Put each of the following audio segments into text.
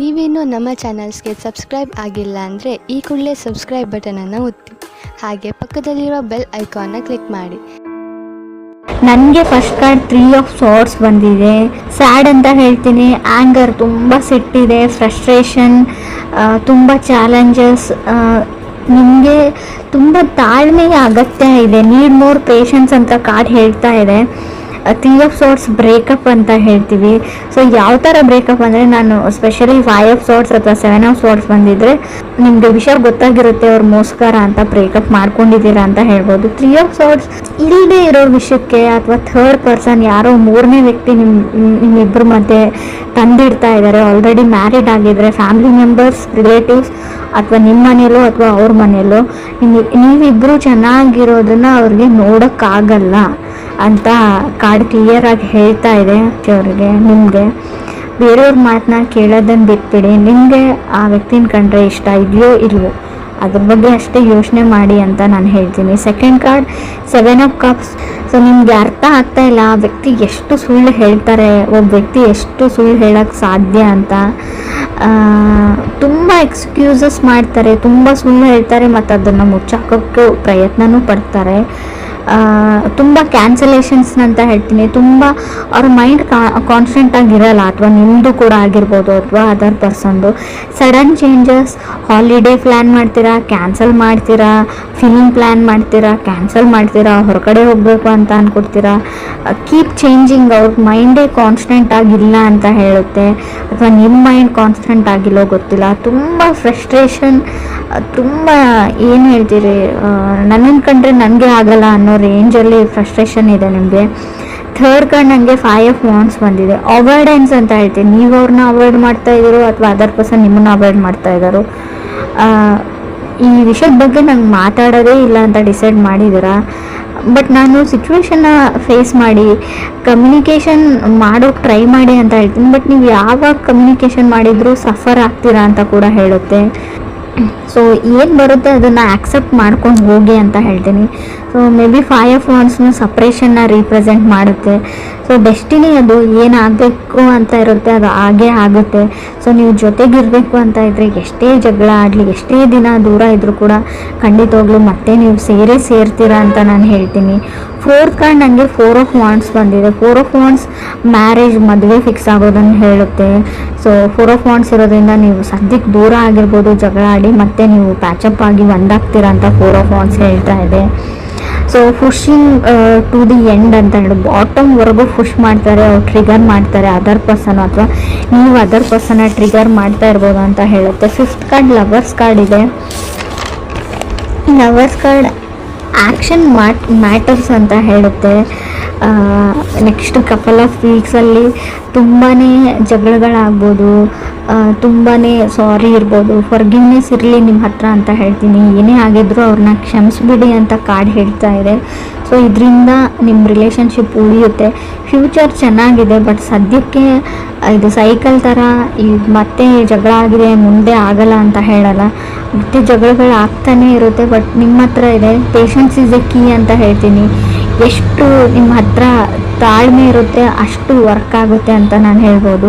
ನೀವೇನು ನಮ್ಮ ಚಾನಲ್ಸ್ಗೆ ಸಬ್ಸ್ಕ್ರೈಬ್ ಆಗಿಲ್ಲ ಅಂದರೆ ಈ ಕೂಡಲೇ ಸಬ್ಸ್ಕ್ರೈಬ್ ಬಟನನ್ನು ಒತ್ತಿ, ಹಾಗೆ ಪಕ್ಕದಲ್ಲಿರುವ ಬೆಲ್ ಐಕಾನ್ನ ಕ್ಲಿಕ್ ಮಾಡಿ. ನನಗೆ ಫಸ್ಟ್ ಕಾರ್ಡ್ 3 ಆಫ್ ಸಾರ್ಟ್ಸ್ ಬಂದಿದೆ. ಸ್ಯಾಡ್ ಅಂತ ಹೇಳ್ತೀನಿ, ಆ್ಯಂಗರ್, ತುಂಬ ಸಿಟ್ಟಿದೆ, ಫ್ರಸ್ಟ್ರೇಷನ್, ತುಂಬ ಚಾಲೆಂಜಸ್. ನಿಮಗೆ ತುಂಬ ತಾಳ್ಮೆಯ ಅಗತ್ಯ ಇದೆ, ನೀಡ್ ಮೋರ್ ಪೇಷನ್ಸ್ ಅಂತ ಕಾರ್ಡ್ ಹೇಳ್ತಾ ಇದೆ. 3 ಆಫ್ ಸಾರ್ಟ್ಸ್ ಬ್ರೇಕಪ್ ಅಂತ ಹೇಳ್ತೀವಿ. ಸೊ ಯಾವ ಥರ ಬ್ರೇಕಪ್ ಅಂದರೆ, ನಾನು ಸ್ಪೆಷಲಿ 5 ಆಫ್ ಸಾರ್ಟ್ಸ್ ಅಥವಾ 7 ಆಫ್ ಸಾರ್ಟ್ಸ್ ಬಂದಿದ್ದರೆ ನಿಮಗೆ ವಿಷಯ ಗೊತ್ತಾಗಿರುತ್ತೆ, ಅವ್ರು ಮೋಸ್ಕರ ಅಂತ ಬ್ರೇಕಪ್ ಮಾಡ್ಕೊಂಡಿದ್ದೀರಾ ಅಂತ ಹೇಳ್ಬೋದು. 3 ಆಫ್ ಸಾರ್ಟ್ಸ್ ಇಲ್ಲದೆ ಇರೋ ವಿಷಯಕ್ಕೆ ಅಥವಾ ಥರ್ಡ್ ಪರ್ಸನ್, ಯಾರೋ ಮೂರನೇ ವ್ಯಕ್ತಿ ನಿಮ್ಮಿಬ್ಬರ ಮಧ್ಯೆ ತಂದಿಡ್ತಾ ಇದ್ದಾರೆ. ಆಲ್ರೆಡಿ ಮ್ಯಾರಿಡ್ ಆಗಿದ್ರೆ ಫ್ಯಾಮಿಲಿ ಮೆಂಬರ್ಸ್, ರಿಲೇಟಿವ್ಸ್, ಅಥವಾ ನಿಮ್ಮ ಮನೆಯಲ್ಲೋ ಅಥವಾ ಅವ್ರ ಮನೆಯಲ್ಲೋ ನೀವಿಬ್ಬರು ಚೆನ್ನಾಗಿರೋದನ್ನ ಅವ್ರಿಗೆ ನೋಡೋಕ್ಕಾಗಲ್ಲ ಅಂತ ಕಾರ್ಡ್ ಕ್ಲಿಯರ್ ಆಗಿ ಹೇಳ್ತಾ ಇದೆ ಅವ್ರಿಗೆ. ನಿಮಗೆ ಬೇರೆಯವ್ರ ಮಾತನ್ನ ಕೇಳೋದನ್ನು ಬಿಟ್ಬಿಡಿ. ನಿಮಗೆ ಆ ವ್ಯಕ್ತಿನ ಕಂಡ್ರೆ ಇಷ್ಟ ಇದೆಯೋ ಇಲ್ವೋ ಅದ್ರ ಬಗ್ಗೆ ಅಷ್ಟೇ ಯೋಚನೆ ಮಾಡಿ ಅಂತ ನಾನು ಹೇಳ್ತೀನಿ. Second card 7 of cups. So ನಿಮಗೆ ಅರ್ಥ ಆಗ್ತಾ ಇಲ್ಲ ಆ ವ್ಯಕ್ತಿ ಎಷ್ಟು ಸುಳ್ಳು ಹೇಳ್ತಾರೆ, ಒಬ್ಬ ವ್ಯಕ್ತಿ ಎಷ್ಟು ಸುಳ್ಳು ಹೇಳೋಕ್ಕೆ ಸಾಧ್ಯ ಅಂತ. ತುಂಬ ಎಕ್ಸ್ಕ್ಯೂಸಸ್ ಮಾಡ್ತಾರೆ, ತುಂಬ ಸುಳ್ಳು ಹೇಳ್ತಾರೆ, ಮತ್ತು ಅದನ್ನು ಮುಚ್ಚಾಕೋಕ್ಕೆ ಪ್ರಯತ್ನನೂ ಪಡ್ತಾರೆ. ತುಂಬ ಕ್ಯಾನ್ಸಲೇಷನ್ಸ್ ಅಂತ ಹೇಳ್ತೀನಿ. ತುಂಬ ಅವ್ರ ಮೈಂಡ್ ಕಾನ್ಸ್ಟೆಂಟ್ ಆಗಿರಲ್ಲ, ಅಥವಾ ನಿಮ್ಮದು ಕೂಡ ಆಗಿರ್ಬೋದು ಅಥವಾ ಅದರ್ ಪರ್ಸನ್ದು. ಸಡನ್ ಚೇಂಜಸ್, ಹಾಲಿಡೇ ಪ್ಲ್ಯಾನ್ ಮಾಡ್ತೀರಾ, ಕ್ಯಾನ್ಸಲ್ ಮಾಡ್ತೀರಾ, ಫಿಲ್ಮ್ ಪ್ಲ್ಯಾನ್ ಮಾಡ್ತೀರಾ, ಕ್ಯಾನ್ಸಲ್ ಮಾಡ್ತೀರಾ, ಹೊರಗಡೆ ಹೋಗಬೇಕು ಅಂತ ಅಂದ್ಕೊಡ್ತೀರಾ. Keep changing. ಅವ್ರ ಮೈಂಡೇ ಕಾನ್ಸ್ಟೆಂಟ್ ಆಗಿಲ್ಲ ಅಂತ ಹೇಳುತ್ತೆ, ಅಥವಾ ನಿಮ್ಮ ಮೈಂಡ್ ಕಾನ್ಸ್ಟೆಂಟ್ ಆಗಿಲ್ಲೋ ಗೊತ್ತಿಲ್ಲ. ತುಂಬ ಫ್ರಸ್ಟ್ರೇಷನ್, ತುಂಬ ಏನು ಹೇಳ್ತೀರಿ, ನನ್ನನ್ನು ಕಂಡ್ರೆ ನನಗೆ ಆಗಲ್ಲ ಅನ್ನೋ ರೇಂಜಲ್ಲಿ ಫ್ರಸ್ಟ್ರೇಷನ್ ಇದೆ ನಿಮಗೆ. ಥರ್ಡ್ ಕಾರ್ಡ್ ನನಗೆ 5 ಆಫ್ ವಾಂಡ್ಸ್ ಬಂದಿದೆ. ಅವಾಯ್ಡೆನ್ಸ್ ಅಂತ ಹೇಳ್ತೀನಿ. ನೀವು ಅವ್ರನ್ನ ಅವಾಯ್ಡ್ ಮಾಡ್ತಾ ಇದ್ದೀರೋ ಅಥವಾ ಅದರ್ ಪರ್ಸನ್ ನಿಮ್ಮನ್ನು ಅವಾಯ್ಡ್ ಮಾಡ್ತಾ ಇದ್ದಾರೋ, ಈ ವಿಷಯದ ಬಗ್ಗೆ ನಂಗೆ ಮಾತಾಡೋದೇ ಇಲ್ಲ ಅಂತ ಡಿಸೈಡ್ ಮಾಡಿದ್ದೀರಾ. ಬಟ್ ನಾನು ಸಿಚುವೇಶನ್ನ ಫೇಸ್ ಮಾಡಿ ಕಮ್ಯುನಿಕೇಷನ್ ಮಾಡೋಕ್ಕೆ ಟ್ರೈ ಮಾಡಿ ಅಂತ ಹೇಳ್ತೀನಿ. ಬಟ್ ನೀವು ಯಾವಾಗ ಕಮ್ಯುನಿಕೇಷನ್ ಮಾಡಿದರೂ ಸಫರ್ ಆಗ್ತೀರಾ ಅಂತ ಕೂಡ ಹೇಳುತ್ತೆ. ಸೊ ಏನು ಬರುತ್ತೆ ಅದನ್ನು ಆಕ್ಸೆಪ್ಟ್ ಮಾಡ್ಕೊಂಡು ಹೋಗಿ ಅಂತ ಹೇಳ್ತೀನಿ. ಸೊ ಮೇ ಬಿ 5 ಆಫ್ ವಾಂಡ್ಸ್ನ ಸಪ್ರೇಷನ್ನ ರೀಪ್ರೆಸೆಂಟ್ ಮಾಡುತ್ತೆ. ಸೊ ಡೆಸ್ಟಿನಿ ಅದು ಏನಾಗಬೇಕು ಅಂತ ಇರುತ್ತೆ ಅದು ಹಾಗೇ ಆಗುತ್ತೆ. ಸೊ ನೀವು ಜೊತೆಗಿರಬೇಕು ಅಂತ ಇದ್ದರೆ ಎಷ್ಟೇ ಜಗಳ ಆಡಲಿ, ಎಷ್ಟೇ ದಿನ ದೂರ ಇದ್ದರೂ ಕೂಡ ಖಂಡಿತವಾಗ್ಲೂ ಮತ್ತೆ ನೀವು ಸೇರ್ತೀರಾ ಅಂತ ನಾನು ಹೇಳ್ತೀನಿ. ಫೋರ್ತ್ ಕಾರ್ಡ್ ನನಗೆ 4 ಆಫ್ ವಾಂಡ್ಸ್ ಬಂದಿದೆ. 4 ಆಫ್ ವಾಂಡ್ಸ್ ಮ್ಯಾರೇಜ್, ಮದುವೆ ಫಿಕ್ಸ್ ಆಗೋದನ್ನು ಹೇಳುತ್ತೆ. ಸೊ 4 ಆಫ್ ವಾಂಡ್ಸ್ ಇರೋದ್ರಿಂದ ನೀವು ಸದ್ಯಕ್ಕೆ ದೂರ ಆಗಿರ್ಬೋದು, ಜಗಳ ಆಡಿ ಮತ್ತೆ ನೀವು ಪ್ಯಾಚಪ್ ಆಗಿ ಒಂದಾಗ್ತೀರಾ ಅಂತ 4 ಆಫ್ ವಾಂಡ್ಸ್ ಹೇಳ್ತಾ ಇದೆ. So pushing to the end ಅಂತ ಹೇಳಿ ಬಾಟಮ್ವರೆಗೂ ಪುಷ್ ಮಾಡ್ತಾರೆ, ಅವ್ರು ಟ್ರಿಗರ್ ಮಾಡ್ತಾರೆ ಅದರ್ ಪರ್ಸನ್, ಅಥವಾ ನೀವು ಅದರ್ ಪರ್ಸನ್ನ ಟ್ರಿಗರ್ ಮಾಡ್ತಾ ಇರ್ಬೋದು ಅಂತ ಹೇಳುತ್ತೆ. 5th ಕಾರ್ಡ್ ಲವರ್ಸ್ ಕಾರ್ಡ್ ಇದೆ. ಲವರ್ಸ್ ಕಾರ್ಡ್ ಆ್ಯಕ್ಷನ್ ಮ್ಯಾಟರ್ಸ್ ಅಂತ ಹೇಳುತ್ತೆ. ನೆಕ್ಸ್ಟ್ ಕಪಲ್ ಆಫ್ ವೀಕ್ಸಲ್ಲಿ ತುಂಬಾ ಜಗಳಗಳಾಗ್ಬೋದು, ತುಂಬಾ ಸಾರಿ ಇರ್ಬೋದು, ಫರ್ಗಿವ್ನೆಸ್ ಇರಲಿ ನಿಮ್ಮ ಹತ್ರ ಅಂತ ಹೇಳ್ತೀನಿ. ಏನೇ ಆಗಿದ್ರೂ ಅವ್ರನ್ನ ಕ್ಷಮಿಸ್ಬಿಡಿ ಅಂತ ಕಾರ್ಡ್ ಹೇಳ್ತಾ ಇದೆ. ಸೊ ಇದರಿಂದ ನಿಮ್ಮ ರಿಲೇಷನ್ಶಿಪ್ ಉಳಿಯುತ್ತೆ. ಫ್ಯೂಚರ್ ಚೆನ್ನಾಗಿದೆ, ಬಟ್ ಸದ್ಯಕ್ಕೆ ಇದು ಸೈಕಲ್ ಥರ ಮತ್ತೆ ಜಗಳ ಆಗಿದೆ ಮುಂದೆ ಆಗಲ್ಲ ಅಂತ ಹೇಳಲ್ಲ, ಮತ್ತೆ ಜಗಳಗಳು ಆಗ್ತಾನೇ ಇರುತ್ತೆ. ಬಟ್ ನಿಮ್ಮ ಹತ್ರ ಇದೆ ಪೇಷನ್ಸ್ ಇಸ್ ಎ ಕೀ ಅಂತ ಹೇಳ್ತೀನಿ. ಎಷ್ಟು ನಿಮ್ಮ ಹತ್ರ ತಾಳ್ಮೆ ಇರುತ್ತೆ ಅಷ್ಟು ವರ್ಕ್ ಆಗುತ್ತೆ ಅಂತ ನಾನು ಹೇಳ್ಬೋದು.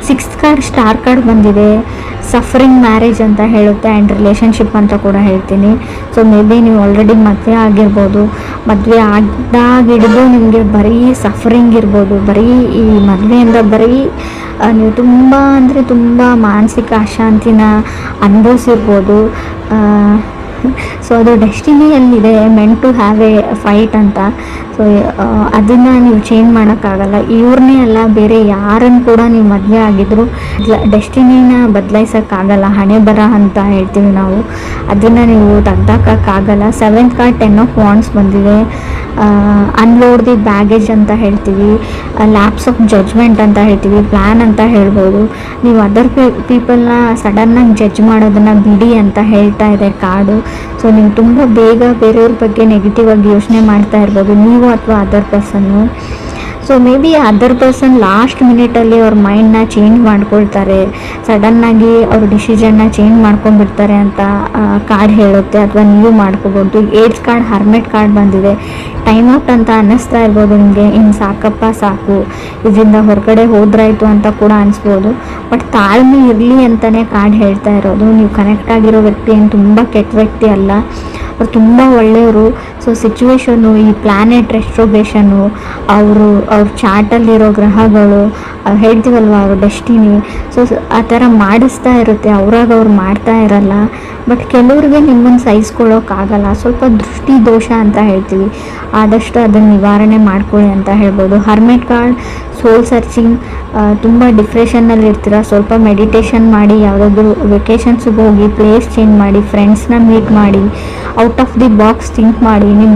6th ಕಾರ್ಡ್ ಸ್ಟಾರ್ ಕಾರ್ಡ್ ಬಂದಿದೆ. ಸಫರಿಂಗ್ ಮ್ಯಾರೇಜ್ ಅಂತ ಹೇಳುತ್ತೆ ಆ್ಯಂಡ್ ರಿಲೇಷನ್ಶಿಪ್ ಅಂತ ಕೂಡ ಹೇಳ್ತೀನಿ. ಸೊ ಮೇ ಬಿ ನೀವು ಆಲ್ರೆಡಿ ಮದುವೆ ಆಗಿರ್ಬೋದು, ಮದುವೆ ಆಗಿದ್ದಾಗಿಡ್ದು ನಿಮಗೆ ಬರೀ ಸಫರಿಂಗ್ ಇರ್ಬೋದು, ಬರೀ ಈ ಮದುವೆಯಿಂದ ಬರೀ ನೀವು ತುಂಬ ಅಂದರೆ ತುಂಬ ಮಾನಸಿಕ ಅಶಾಂತಿನ ಅನುಭವಿಸಿರ್ಬೋದು. ಸೊ ಅದು ಡೆಸ್ಟಿನಿಯಲ್ಲಿದೆ, meant to have a fight ಅಂತ. ಸೊ ಅದನ್ನು ನೀವು ಚೇಂಜ್ ಮಾಡೋಕ್ಕಾಗಲ್ಲ. ಇವ್ರನ್ನೇ ಅಲ್ಲ, ಬೇರೆ ಯಾರನ್ನು ಕೂಡ ನೀವು ಮದುವೆ ಆಗಿದ್ರು ಡೆಸ್ಟಿನಿನ ಬದಲಾಯಿಸೋಕ್ಕಾಗಲ್ಲ. ಹಣೆ ಬರ ಅಂತ ಹೇಳ್ತೀವಿ ನಾವು, ಅದನ್ನು ನೀವು ತೆಗ್ದಾಕೋಕ್ಕಾಗಲ್ಲ. 7th ಕಾರ್ಡ್ 10 ಆಫ್ ವಾಂಡ್ಸ್ ಬಂದಿದೆ. ಅನ್ಲೋಡ್ ದಿ ಬ್ಯಾಗೇಜ್ ಅಂತ ಹೇಳ್ತೀವಿ, ಲ್ಯಾಪ್ಸ್ ಆಫ್ ಜಡ್ಜ್ಮೆಂಟ್ ಅಂತ ಹೇಳ್ತೀವಿ, ಪ್ಲ್ಯಾನ್ ಅಂತ ಹೇಳ್ಬೋದು. ನೀವು ಅದರ್ ಪೀಪಲ್ನ ಸಡನ್ನಾಗಿ ಜಡ್ಜ್ ಮಾಡೋದನ್ನು ಬಿಡಿ ಅಂತ ಹೇಳ್ತಾ ಇದೆ ಕಾರ್ಡು. ಸೊ ನೀವು ತುಂಬ ಬೇಗ ಬೇರೆಯವ್ರ ಬಗ್ಗೆ ನೆಗೆಟಿವ್ ಆಗಿ ಯೋಚನೆ ಮಾಡ್ತಾ ಇರ್ಬೋದು, ನೀವು ಅಥವಾ ಅದರ್ ಪರ್ಸನ್ನು. So maybe other person last ಮಿನಿಟಲ್ಲಿ ಅವ್ರ ಮೈಂಡ್ನ ಚೇಂಜ್ ಮಾಡ್ಕೊಳ್ತಾರೆ, ಸಡನ್ನಾಗಿ ಅವ್ರ ಡಿಸಿಷನ್ನ ಚೇಂಜ್ ಮಾಡ್ಕೊಂಡ್ಬಿಡ್ತಾರೆ ಅಂತ ಕಾರ್ಡ್ ಹೇಳುತ್ತೆ. ಅಥವಾ ನೀವು ಮಾಡ್ಕೋಬೋದು. ಏಡ್ಸ್ ಕಾರ್ಡ್, ಹರ್ಮೆಟ್ ಕಾರ್ಡ್ ಬಂದಿದೆ. ಟೈಮ್ ಔಟ್ ಅಂತ ಅನ್ನಿಸ್ತಾ ಇರ್ಬೋದು ನಿಮಗೆ, ಇನ್ನು ಸಾಕಪ್ಪ ಸಾಕು, ಇದರಿಂದ ಹೊರಗಡೆ ಹೋದ್ರಾಯ್ತು ಅಂತ ಕೂಡ ಅನಿಸ್ಬೋದು. ಬಟ್ ತಾಳ್ಮೆ ಇರಲಿ ಅಂತಲೇ ಕಾರ್ಡ್ ಹೇಳ್ತಾ ಇರೋದು. ನೀವು ಕನೆಕ್ಟ್ ಆಗಿರೋ ವ್ಯಕ್ತಿ ಏನು ತುಂಬ ಕೆಟ್ಟ ವ್ಯಕ್ತಿ ಅಲ್ಲ, ಅವ್ರು ತುಂಬ ಒಳ್ಳೆಯವರು. ಸೊ ಸಿಚುವೇಶನ್ನು, ಈ ಪ್ಲ್ಯಾನೆಟ್ ರೆಸ್ಟ್ರೋಗೇಷನ್ನು, ಅವ್ರ ಚಾರ್ಟಲ್ಲಿರೋ ಗ್ರಹಗಳು, ಹೇಳ್ತೀವಲ್ವ ಅವ್ರ ಡೆಸ್ಟಿನಿ, ಸೊ ಆ ಥರ ಮಾಡಿಸ್ತಾ ಇರುತ್ತೆ. ಅವ್ರಾಗ ಅವ್ರು ಮಾಡ್ತಾ ಇರಲ್ಲ. ಬಟ್ ಕೆಲವ್ರಿಗೆ ನಿಮ್ಮನ್ನು ಸಹಿಸ್ಕೊಳ್ಳೋಕ್ಕಾಗಲ್ಲ. ಸ್ವಲ್ಪ ದೃಷ್ಟಿ ದೋಷ ಅಂತ ಹೇಳ್ತೀವಿ, ಆದಷ್ಟು ಅದನ್ನು ನಿವಾರಣೆ ಮಾಡ್ಕೊಳ್ಳಿ ಅಂತ ಹೇಳ್ಬೋದು. ಹರ್ಮೆಟ್ ಕಾರ್ಡ್, ಸೋಲ್ ಸರ್ಚಿಂಗ್, ತುಂಬ ಡಿಪ್ರೆಷನ್ನಲ್ಲಿ ಇರ್ತೀರ, ಸ್ವಲ್ಪ ಮೆಡಿಟೇಷನ್ ಮಾಡಿ, ಯಾವುದಾದ್ರೂ ವೆಕೇಷನ್ಸಿಗೆ ಹೋಗಿ, ಪ್ಲೇಸ್ ಚೇಂಜ್ ಮಾಡಿ, ಫ್ರೆಂಡ್ಸ್ನ ಮೀಟ್ ಮಾಡಿ, out of the box think ಮಾಡಿ, ನಿಮ್ಮ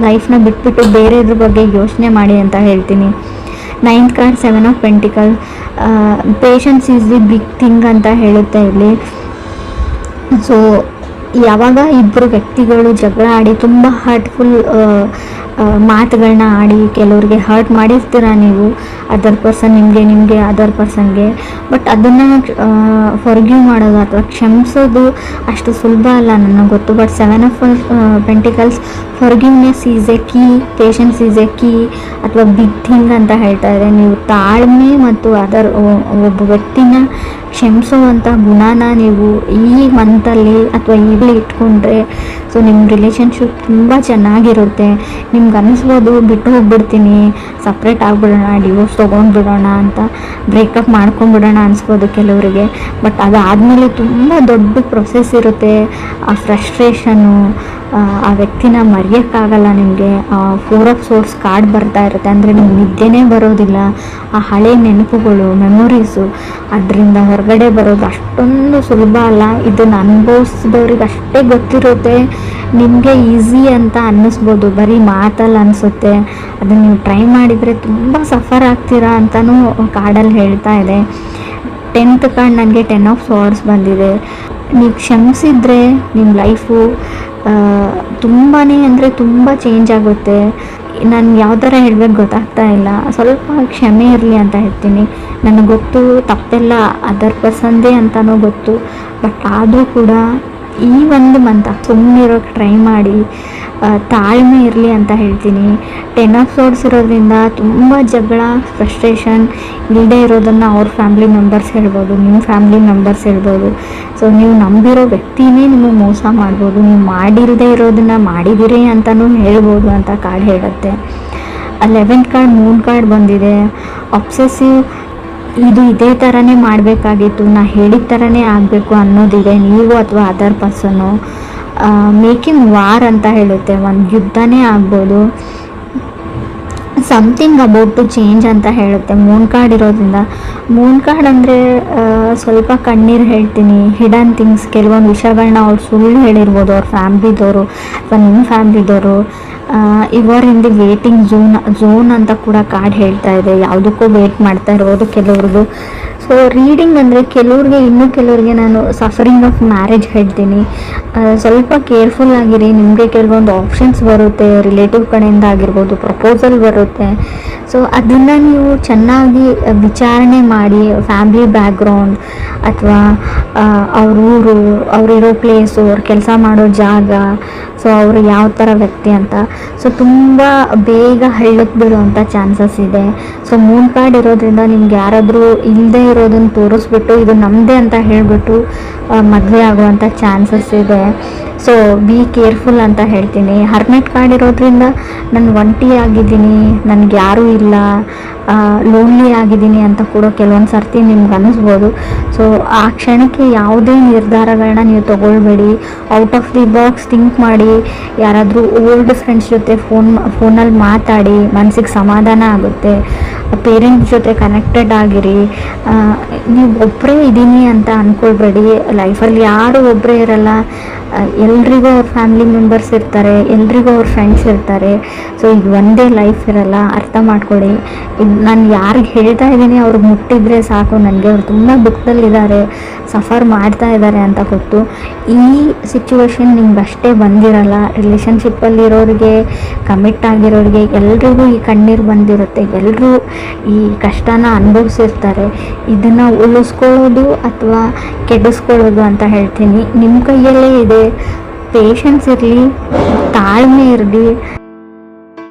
ಲೈಫ್ನ ಬಿಟ್ಬಿಟ್ಟು ಬೇರೆದ್ರ ಬಗ್ಗೆ ಯೋಚನೆ ಮಾಡಿ ಅಂತ ಹೇಳ್ತೀನಿ. 9th card, 7 of pentacle, patience is the big thing ಅಂತ ಹೇಳುತ್ತೆ ಇಲ್ಲಿ. ಸೊ ಯಾವಾಗ ಇಬ್ಬರು ವ್ಯಕ್ತಿಗಳು ಜಗಳ ಆಡಿ ತುಂಬ ಹರ್ಟ್ಫುಲ್ ಮಾತುಗಳನ್ನ ಆಡಿ, ಕೆಲವ್ರಿಗೆ ಹರ್ಟ್ ಮಾಡಿರ್ತೀರ ನೀವು, ಅದರ್ ಪರ್ಸನ್ ನಿಮಗೆ ಅದರ್ ಪರ್ಸನ್ಗೆ. ಬಟ್ ಅದನ್ನು ಫಾರ್ಗಿವ್ ಮಾಡೋದು ಅಥವಾ ಕ್ಷಮಿಸೋದು ಅಷ್ಟು ಸುಲಭ ಅಲ್ಲ ನನಗೆ ಗೊತ್ತು. But 7 of pentacles, forgiveness is A key, patience is A key ಅಥವಾ ಬಿಗ್ ಥಿಂಗ್ ಅಂತ ಹೇಳ್ತಾ ಇದೆ. ನೀವು ತಾಳ್ಮೆ ಮತ್ತು ಒಬ್ಬ ವ್ಯಕ್ತಿನ ಕ್ಷಮಿಸುವಂಥ ಗುಣನ ನೀವು ಈ ಮಂತಲ್ಲಿ ಅಥವಾ ಈಗಲೇ ಇಟ್ಕೊಂಡ್ರೆ, ಸೊ ನಿಮ್ಮ ರಿಲೇಷನ್ಶಿಪ್ ತುಂಬ ಚೆನ್ನಾಗಿರುತ್ತೆ. ನಿಮ್ಗೆ ಅನ್ನಿಸ್ಬೋದು ಬಿಟ್ಟು ಹೋಗ್ಬಿಡ್ತೀನಿ, ಸಪ್ರೇಟ್ ಆಗಿಬಿಡೋಣ, ಡಿವೋರ್ಸ್ ತೊಗೊಂಡ್ಬಿಡೋಣ ಅಂತ, ಬ್ರೇಕಪ್ ಮಾಡ್ಕೊಂಡ್ಬಿಡೋಣ ಅನಿಸ್ಬೋದು ಕೆಲವರಿಗೆ. ಬಟ್ ಅದಾದಮೇಲೆ ತುಂಬ ದೊಡ್ಡ ಪ್ರೊಸೆಸ್ ಇರುತ್ತೆ. ಆ ಫ್ರಸ್ಟ್ರೇಷನ್ನು, ಆ ವ್ಯಕ್ತಿನ ಮರೆಯೋಕ್ಕಾಗಲ್ಲ ನಿಮಗೆ. 4 ಆಫ್ ಸೋರ್ಸ್ ಕಾರ್ಡ್ ಬರ್ತಾ ಇರುತ್ತೆ, ಅಂದರೆ ನಿಮ್ಗೆ ನಿದ್ದೆನೇ ಬರೋದಿಲ್ಲ. ಆ ಹಳೆ ನೆನಪುಗಳು, ಮೆಮೊರೀಸು, ಅದರಿಂದ ಹೊರಗಡೆ ಬರೋದು ಅಷ್ಟೊಂದು ಸುಲಭ ಅಲ್ಲ. ಇದನ್ನು ಅನುಭವಿಸಿದವ್ರಿಗೆ ಅಷ್ಟೇ ಗೊತ್ತಿರುತ್ತೆ. ನಿಮಗೆ ಈಸಿ ಅಂತ ಅನ್ನಿಸ್ಬೋದು, ಬರೀ ಮಾತಲ್ಲಿ ಅನಿಸುತ್ತೆ. ಅದನ್ನು ನೀವು ಟ್ರೈ ಮಾಡಿದರೆ ತುಂಬ ಸಫರ್ ಆಗ್ತೀರಾ ಅಂತಲೂ ಕಾರ್ಡಲ್ಲಿ ಹೇಳ್ತಾ ಇದೆ. 10th ಕಾರ್ಡ್ ನನಗೆ 10 ಆಫ್ ಸಾರ್ಡ್ಸ್ ಬಂದಿದೆ. ನೀವು ಕ್ಷಮಿಸಿದ್ರೆ ನಿಮ್ಮ ಲೈಫು ತುಂಬಾ ಅಂದರೆ ತುಂಬ ಚೇಂಜ್ ಆಗುತ್ತೆ. ನಾನು ಯಾವ ಥರ ಹೇಳ್ಬೇಕು ಗೊತ್ತಾಗ್ತಾ ಇಲ್ಲ. ಸ್ವಲ್ಪ ಕ್ಷಮೆ ಇರಲಿ ಅಂತ ಹೇಳ್ತೀನಿ. ನನಗೆ ಗೊತ್ತು ತಪ್ಪೆಲ್ಲ ಅದರ್ ಪರ್ಸನ್ದೇ ಅಂತಲೂ ಗೊತ್ತು. ಬಟ್ ಆದರೂ ಕೂಡ ಈ ಒಂದು ಮಂತ್ ಸುಮ್ಮನಿರೋಕ್ಕೆ ಟ್ರೈ ಮಾಡಿ, ತಾಳ್ಮೆ ಇರಲಿ ಅಂತ ಹೇಳ್ತೀನಿ. 10 ಆಫ್ ಸೋರ್ಡ್ಸ್ ಇರೋದ್ರಿಂದ ತುಂಬ ಜಗಳ, ಫ್ರಸ್ಟ್ರೇಷನ್ ಇಲ್ಲದೆ ಇರೋದನ್ನು ಅವ್ರ ಫ್ಯಾಮ್ಲಿ ಮೆಂಬರ್ಸ್ ಹೇಳ್ಬೋದು, ನಿಮ್ಮ ಫ್ಯಾಮ್ಲಿ ಮೆಂಬರ್ಸ್ ಹೇಳ್ಬೋದು. ಸೊ ನೀವು ನಂಬಿರೋ ವ್ಯಕ್ತಿನೇ ನಿಮಗೆ ಮೋಸ ಮಾಡ್ಬೋದು, ನೀವು ಮಾಡಿರದೇ ಇರೋದನ್ನು ಮಾಡಿದಿರಿ ಅಂತಲೂ ಹೇಳ್ಬೋದು ಅಂತ ಕಾರ್ಡ್ ಹೇಳುತ್ತೆ. 11th ಕಾರ್ಡ್, ಮೂನ್ ಕಾರ್ಡ್ ಬಂದಿದೆ. ಅಬ್ಸೆಸಿವ್, ಇದು ಇದೇ ಥರನೇ ಮಾಡಬೇಕಾಗಿತ್ತು, ನಾ ಹೇಳಿದ ಥರನೇ ಆಗಬೇಕು ಅನ್ನೋದಿದೆ ನೀವು ಅಥವಾ ಅದರ್ ಪರ್ಸನ್ನು. ಮೇಕಿಂಗ್ ವಾರ್ ಅಂತ ಹೇಳುತ್ತೆ, ಒಂದು ಯುದ್ಧನೇ ಆಗ್ಬೋದು. ಸಮಥಿಂಗ್ ಅಬೌಟ್ ಟು ಚೇಂಜ್ ಅಂತ ಹೇಳುತ್ತೆ ಮೂನ್ ಕಾರ್ಡ್ ಇರೋದ್ರಿಂದ. ಮೂನ್ ಕಾರ್ಡ್ ಅಂದರೆ ಸ್ವಲ್ಪ ಕಣ್ಣೀರು ಹೇಳ್ತೀನಿ, ಹಿಡನ್ ಥಿಂಗ್ಸ್, ಕೆಲವೊಂದು ವಿಷಯಗಳನ್ನ ಅವ್ರು ಸುಳ್ಳು ಹೇಳಿರ್ಬೋದು ಅವ್ರ ಫ್ಯಾಮ್ಲಿದವರು ಅಥವಾ ನಿಮ್ಮ ಫ್ಯಾಮ್ಲಿದವರು. ಇವರ್ ಇನ್ ದಿ ವೇಟಿಂಗ್ ಝೋನ್ ಅಂತ ಕೂಡ ಕಾರ್ಡ್ ಹೇಳ್ತಾ ಇದೆ. ಯಾವುದಕ್ಕೂ ವೇಟ್ ಮಾಡ್ತಾ ಇರ್ಬೋದು ಕೆಲವ್ರದ್ದು. ಸೊ ರೀಡಿಂಗ್ ಅಂದರೆ ಕೆಲವ್ರಿಗೆ, ಇನ್ನೂ ಕೆಲವ್ರಿಗೆ ನಾನು ಸಫರಿಂಗ್ ಆಫ್ ಮ್ಯಾರೇಜ್ ಹೇಳ್ತೀನಿ. ಸ್ವಲ್ಪ ಕೇರ್ಫುಲ್ ಆಗಿರಿ. ನಿಮಗೆ ಕೆಲವೊಂದು ಆಪ್ಷನ್ಸ್ ಬರುತ್ತೆ, ರಿಲೇಟಿವ್ ಕಡೆಯಿಂದ ಆಗಿರ್ಬೋದು, ಪ್ರಪೋಸಲ್ ಬರುತ್ತೆ. ಸೊ ಅದನ್ನು ನೀವು ಚೆನ್ನಾಗಿ ವಿಚಾರಣೆ ಮಾಡಿ, ಫ್ಯಾಮ್ಲಿ ಬ್ಯಾಕ್ಗ್ರೌಂಡ್ ಅಥವಾ ಅವ್ರ ಊರು, ಅವರಿರೋ ಪ್ಲೇಸು, ಅವ್ರು ಕೆಲಸ ಮಾಡೋ ಜಾಗ, ಸೊ ಅವರು ಯಾವ ಥರ ವ್ಯಕ್ತಿ ಅಂತ. ಸೊ ತುಂಬ ಬೇಗ ಹಳ್ಳಕ್ಕೆ ಬೀಳುವಂಥ ಚಾನ್ಸಸ್ ಇದೆ. ಸೊ ಮೂನ್ ಕಾರ್ಡ್ ಇರೋದ್ರಿಂದ ನಿಮ್ಗೆ ಯಾರಾದರೂ ಇಲ್ಲದೆ ಇರೋದನ್ನು ತೋರಿಸ್ಬಿಟ್ಟು ಇದು ನಮ್ಮದೇ ಅಂತ ಹೇಳಿಬಿಟ್ಟು ಮದುವೆ ಆಗುವಂಥ ಚಾನ್ಸಸ್ ಇದೆ. ಸೊ ಬಿ ಕೇರ್ಫುಲ್ ಅಂತ ಹೇಳ್ತೀನಿ. ಹರ್ಮೆಟ್ ಕಾರ್ಡ್ ಇರೋದ್ರಿಂದ ನಾನು ಒಂಟಿ ಆಗಿದ್ದೀನಿ, ನನಗೆ ಯಾರೂ ಇಲ್ಲ, ಲೋನ್ಲಿ ಆಗಿದ್ದೀನಿ ಅಂತ ಕೂಡ ಕೆಲವೊಂದು ಸರ್ತಿ ನಿಮ್ಗೆ ಅನ್ನಿಸ್ಬೋದು. ಸೊ ಆ ಕ್ಷಣಕ್ಕೆ ಯಾವುದೇ ನಿರ್ಧಾರಗಳನ್ನ ನೀವು ತೊಗೊಳ್ಬೇಡಿ. Out of the box think ಮಾಡಿ. ಯಾರಾದರೂ ಓಲ್ಡ್ ಫ್ರೆಂಡ್ಸ್ ಜೊತೆ ಫೋನಲ್ಲಿ ಮಾತಾಡಿ, ಮನಸ್ಸಿಗೆ ಸಮಾಧಾನ ಆಗುತ್ತೆ. ಪೇರೆಂಟ್ಸ್ ಜೊತೆ ಕನೆಕ್ಟೆಡ್ ಆಗಿರಿ. ನೀವು ಒಬ್ಬರೇ ಇದ್ದೀನಿ ಅಂತ ಅಂದ್ಕೊಳ್ಬೇಡಿ. ಲೈಫಲ್ಲಿ ಯಾರೂ ಒಬ್ಬರೇ ಇರಲ್ಲ. ಎಲ್ರಿಗೂ ಅವ್ರ ಫ್ಯಾಮಿಲಿ ಮೆಂಬರ್ಸ್ ಇರ್ತಾರೆ, ಎಲ್ರಿಗೂ ಅವ್ರ ಫ್ರೆಂಡ್ಸ್ ಇರ್ತಾರೆ. ಸೊ ಈಗ ಒಂದೇ ಲೈಫ್ ಇರಲ್ಲ, ಅರ್ಥ ಮಾಡ್ಕೊಳ್ಳಿ. ಇದು ನಾನು ಯಾರಿಗೆ ಹೇಳ್ತಾ ಇದ್ದೀನಿ ಅವ್ರಿಗೆ ಮುಟ್ಟಿದ್ರೆ ಸಾಕು, ನನಗೆ ಅವ್ರು ತುಂಬ ದುಃಖದಲ್ಲಿದ್ದಾರೆ, ಸಫರ್ ಮಾಡ್ತಾ ಇದ್ದಾರೆ ಅಂತ ಗೊತ್ತು. ಈ ಸಿಚುವೇಶನ್ ನಿಮ್ಗೆ ಅಷ್ಟೇ ಬಂದಿರಲ್ಲ, ರಿಲೇಷನ್ಶಿಪ್ಪಲ್ಲಿರೋರಿಗೆ, ಕಮಿಟ್ ಆಗಿರೋರಿಗೆ ಎಲ್ರಿಗೂ ಈ ಕಣ್ಣೀರು ಬಂದಿರುತ್ತೆ, ಎಲ್ಲರೂ ಈ ಕಷ್ಟನ ಅನುಭವಿಸಿರ್ತಾರೆ. ಇದನ್ನು ಉಳಿಸ್ಕೊಳ್ಳೋದು ಅಥವಾ ಕೆಡಿಸ್ಕೊಳ್ಳೋದು ಅಂತ ಹೇಳ್ತೀನಿ ನಿಮ್ಮ ಕೈಯಲ್ಲೇ ಇದೆ. ಪೇಷನ್ಸ್ ಇರಲಿ, ತಾಳ್ಮೆ ಇರಲಿ.